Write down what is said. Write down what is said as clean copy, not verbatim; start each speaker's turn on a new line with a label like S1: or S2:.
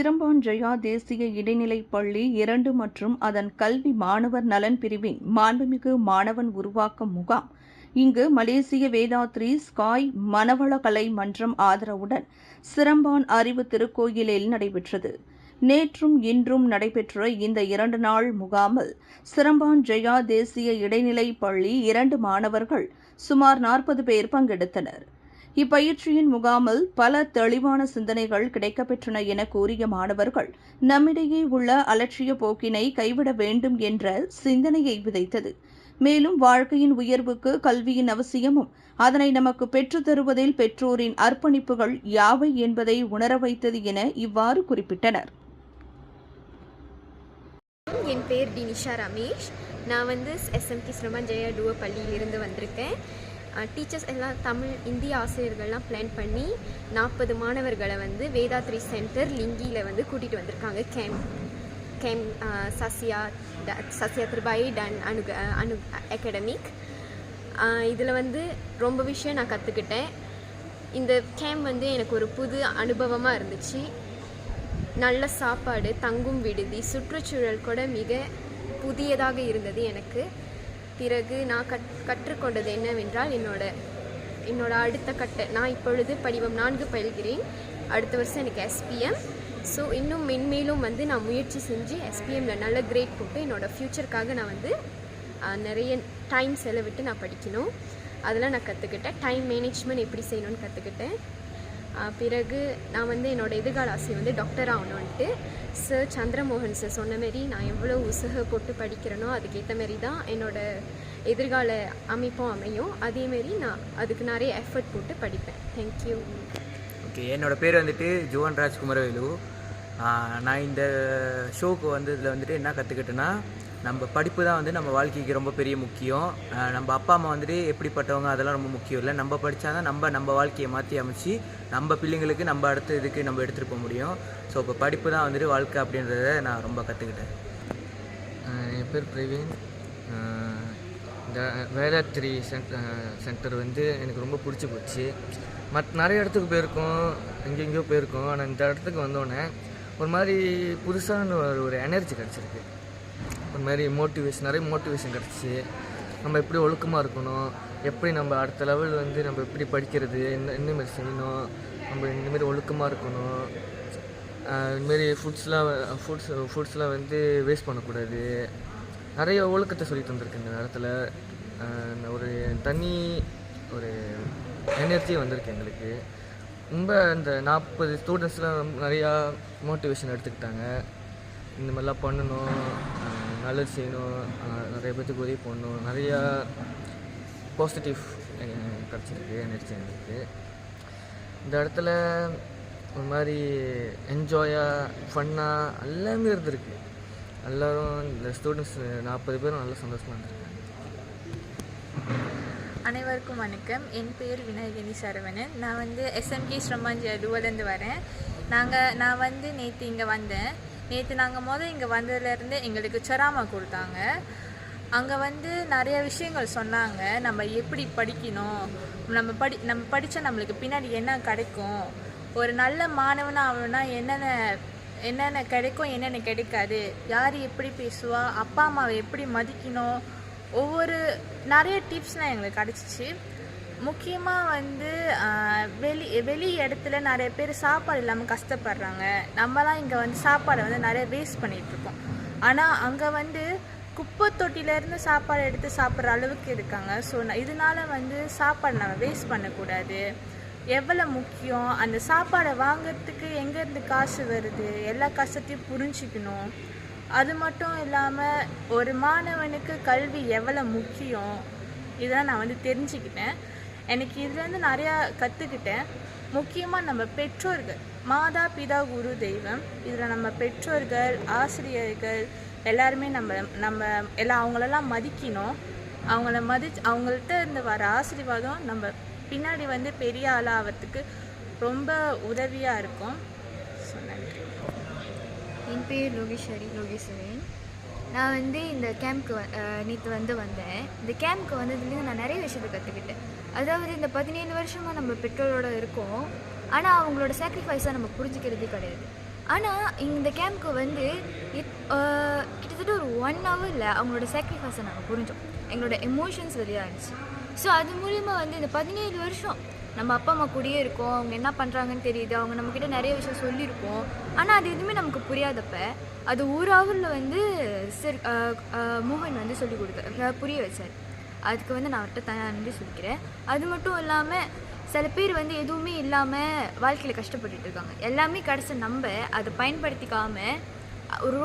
S1: Seremban Jaya தேசிய இடைநிலைப் பள்ளி 2 மற்றும் அதன் கல்வி மாணவர் நலன் பிரிவின் மாண்புமிகு மாணவன் உருவாக்க முகாம் இங்கு மலேசிய வேதாத்ரி ஸ்காய் மனவள கலை மன்றம் ஆதரவுடன் சிரம்பான் அறிவு திருக்கோயிலில் நடைபெற்றது. நேற்றும் இன்றும் நடைபெற்ற இந்த 2 நாள் முகாமில் சிரம்பான் ஜெயா தேசிய இடைநிலைப் பள்ளி 2 மாணவர்கள் சுமார் 40 பேர் பங்கெடுத்தனர். இப்பயிற்சியின் முகாமில் பல தெளிவான சிந்தனைகள் கிடைக்கப்பெற்றன என கூறிய மாணவர்கள் நம்மிடையே உள்ள அலட்சிய போக்கினை கைவிட வேண்டும் என்ற சிந்தனையை விதைத்தது. மேலும் வாழ்க்கையின் உயர்வுக்கு கல்வியின் அவசியமும் அதனை நமக்கு பெற்றுத் தருவதில் பெற்றோரின் அர்ப்பணிப்புகள் யாவை என்பதை உணர வைத்தது என இவ்வாறு குறிப்பிட்டனர்.
S2: என் பேர் டினிஷா ரமேஷ். நான் SMK சிரம்பான் ஜெயா டூவ பள்ளியிலிருந்து வந்திருக்கேன். டீச்சர்ஸ் எல்லாம் தமிழ் இந்திய ஆசிரியர்கள்லாம் பிளான் பண்ணி 40 மாணவர்களை வேதாத்ரி சென்டர் லிங்கியில் கூட்டிகிட்டு வந்திருக்காங்க. கேம் சசியா திருபாய் டன் அனு அகாடமிக். இதில் ரொம்ப விஷயம் நான் கற்றுக்கிட்டேன். இந்த கேம் எனக்கு ஒரு புது அனுபவமாக இருந்துச்சு. நல்ல சாப்பாடு, தங்கும் விடுதி, சுற்றுச்சூழல் கூட மிக புதியதாக இருந்தது எனக்கு. பிறகு நான் கற்றுக்கொண்டது என்னவென்றால் என்னோட அடுத்த நான் இப்பொழுது படிவம் 4 பயில்கிறேன். அடுத்த வருஷம் எனக்கு SPM. ஸோ இன்னும் மென்மேலும் நான் முயற்சி செஞ்சு SPMல நல்ல கிரேட் போட்டு என்னோடய ஃப்யூச்சருக்காக நான் நிறைய டைம் செலவிட்டு நான் படிக்கணும். அதெல்லாம் நான் கற்றுக்கிட்டேன். டைம் மேனேஜ்மெண்ட் எப்படி செய்யணும்னு கற்றுக்கிட்டேன். பிறகு நான் என்னோடய எதிர்கால ஆசை டாக்டர் ஆகணுன்ட்டு சார் சந்திரமோகன் சார் சொன்ன மாரி நான் எவ்வளோ உசுக போட்டு படிக்கிறேனோ அதுக்கேற்ற மாரி தான் என்னோடய எதிர்கால அமைப்பும் அமையும். அதேமாரி நான் அதுக்கு நிறைய எஃபர்ட் போட்டு படிப்பேன். தேங்க்யூ.
S3: ஓகே, என்னோடய பேர் ஜுவன் ராஜ்குமரவேலு. நான் இந்த ஷோக்கு இதில் என்ன கற்றுக்கிட்டேன்னா, நம்ம படிப்பு தான் நம்ம வாழ்க்கைக்கு ரொம்ப பெரிய முக்கியம். நம்ம அப்பா அம்மா எப்படிப்பட்டவங்க அதெல்லாம் ரொம்ப முக்கியம் இல்லை. நம்ம படித்தா தான் நம்ம வாழ்க்கையை மாற்றி அமைச்சு நம்ம பிள்ளைங்களுக்கு நம்ம அடுத்த இதுக்கு நம்ம எடுத்துகிட்டு போக முடியும். ஸோ இப்போ படிப்பு தான் வாழ்க்கை அப்படின்றத நான் ரொம்ப கற்றுக்கிட்டேன்.
S4: என் பேர் பிரவீன். இந்த வேதாத்ரி சென்டர் எனக்கு ரொம்ப பிடிச்சி போச்சு. நிறைய இடத்துக்கு போயிருக்கோம், எங்கெங்கேயோ போயிருக்கோம். ஆனால் இந்த இடத்துக்கு வந்தோடனே ஒரு மாதிரி புதுசான ஒரு எனர்ஜி கிடச்சிருக்கு. ஒரு மாதிரி நிறைய மோட்டிவேஷன் கிடச்சி நம்ம எப்படி ஒழுக்கமாக இருக்கணும், எப்படி நம்ம அடுத்த லெவல் நம்ம எப்படி படிக்கிறது, இந்தமாரி செய்யணும், நம்ம இந்தமாரி ஒழுக்கமாக இருக்கணும், இதுமாரி ஃபுட்ஸ்லாம் வேஸ்ட் பண்ணக்கூடாது. நிறைய ஒழுக்கத்தை சொல்லி தந்திருக்கு இந்த இடத்துல. ஒரு தனி ஒரு எனர்ஜி வந்திருக்கு எங்களுக்கு. ரொம்ப இந்த 40 ஸ்டூடெண்ட்ஸ்லாம் நிறையா மோட்டிவேஷன் எடுத்துக்கிட்டாங்க. இந்த மாதிரிலாம் பண்ணணும், நல்லது செய்யணும், நிறைய பேர்த்துக்கு உதவி பண்ணணும், நிறையா பாசிட்டிவ் கிடச்சிருக்கு எனர்ஜி எங்களுக்கு. இந்த இடத்துல ஒரு மாதிரி என்ஜாயாக ஃபன்னாக எல்லாமே இருந்திருக்கு. எல்லோரும் இந்த ஸ்டூடெண்ட்ஸ் 40 பேரும் நல்லா சந்தோஷமாக இருந்திருக்காங்க.
S5: அனைவருக்கும் வணக்கம். என் பேர் விநாயகனி சரவணன். நான் SMK சிரம்பான் ஜெயா டூவிலேருந்து வரேன். நான் நேற்று இங்கே வந்தேன். நேற்று நாங்கள் இங்கே வந்ததுலேருந்து எங்களுக்கு சொராமா கொடுத்தாங்க. அங்கே நிறைய விஷயங்கள் சொன்னாங்க. நம்ம எப்படி படிக்கணும், நம்ம படித்தா நம்மளுக்கு பின்னாடி என்ன கிடைக்கும், ஒரு நல்ல மாணவனாக ஆகணும்னா என்னென்ன கிடைக்கும், என்னென்ன கிடைக்காது, யார் எப்படி பேசுவா, அப்பா அம்மாவை எப்படி மதிக்கணும், நிறைய டிப்ஸ்லாம் எங்களுக்கு கிடச்சிச்சு. முக்கியமாக வெளி இடத்துல நிறைய பேர் சாப்பாடு இல்லாமல் கஷ்டப்படுறாங்க. நம்மலாம் இங்கே சாப்பாடை நிறைய வேஸ்ட் பண்ணிகிட்ருக்கோம். ஆனால் அங்கே குப்பை தொட்டிலேருந்து சாப்பாடு எடுத்து சாப்பிட்ற அளவுக்கு இருக்காங்க. ஸோ இதனால சாப்பாடு நம்ம வேஸ்ட் பண்ணக்கூடாது. எவ்வளோ முக்கியம், அந்த சாப்பாடை வாங்கிறதுக்கு எங்கேருந்து காசு வருது, எல்லா கஷ்டத்தையும் புரிஞ்சிக்கணும். அது மட்டும் இல்லாமல் ஒரு மாணவனுக்கு கல்வி எவ்வளோ முக்கியம் இதெல்லாம் நான் தெரிஞ்சுக்கிட்டேன். எனக்கு இதுலேருந்து நிறையா கற்றுக்கிட்டேன். முக்கியமாக நம்ம பெற்றோர்கள், மாதா பிதா குரு தெய்வம், இதில் நம்ம பெற்றோர்கள், ஆசிரியர்கள் எல்லாருமே நம்ம அவங்களெல்லாம் மதிக்கணும். அவங்கள்ட்ட இருந்து வர ஆசீர்வாதம் நம்ம பின்னாடி பெரிய ஆளாகிறதுக்கு ரொம்ப உதவியாக இருக்கும். ஸோ நன்றி.
S6: என் பேர் லோகேஸ்வரன். நான் இந்த கேம்ப்க்கு நேற்று வந்தேன். இந்த கேம்ப்க்கு வந்ததுலேருந்து நான் நிறைய விஷயத்தை கற்றுக்கிட்டேன். அதாவது இந்த 17 வருஷமாக நம்ம பெற்றோரோடு இருக்கோம், ஆனால் அவங்களோட சாக்ரிஃபைஸாக நம்ம புரிஞ்சிக்கிறதே கிடையாது. ஆனால் இந்த கேம்ப்க்கு வந்து கிட்டத்தட்ட ஒரு 1 ஹவரில் அவங்களோட சாக்ரிஃபைஸை நாங்கள் புரிஞ்சோம். எங்களோட எமோஷன்ஸ் வெளியாக இருந்துச்சு. ஸோ அது மூலிமா வந்து இந்த 17 வருஷம் நம்ம அப்பா அம்மா கூடயே இருக்கோம், அவங்க என்ன பண்ணுறாங்கன்னு தெரியுது, அவங்க நம்மக்கிட்ட நிறைய விஷயம் சொல்லியிருக்கோம். ஆனால் அது எதுவுமே நமக்கு புரியாதப்ப அது 1 ஹவரில் வந்து மோகன் வந்து சொல்லிக் புரிய வச்சார். அதுக்கு வந்து நான் அவர்கிட்ட நன்றி சொல்லிக்கிறேன். அது மட்டும் இல்லாமல் சில பேர் வந்து எதுவுமே இல்லாமல் வாழ்க்கையில் கஷ்டப்பட்டுட்டு இருக்காங்க. எல்லாமே கிடச்ச நம்ம அதை பயன்படுத்திக்காமல் ஒரு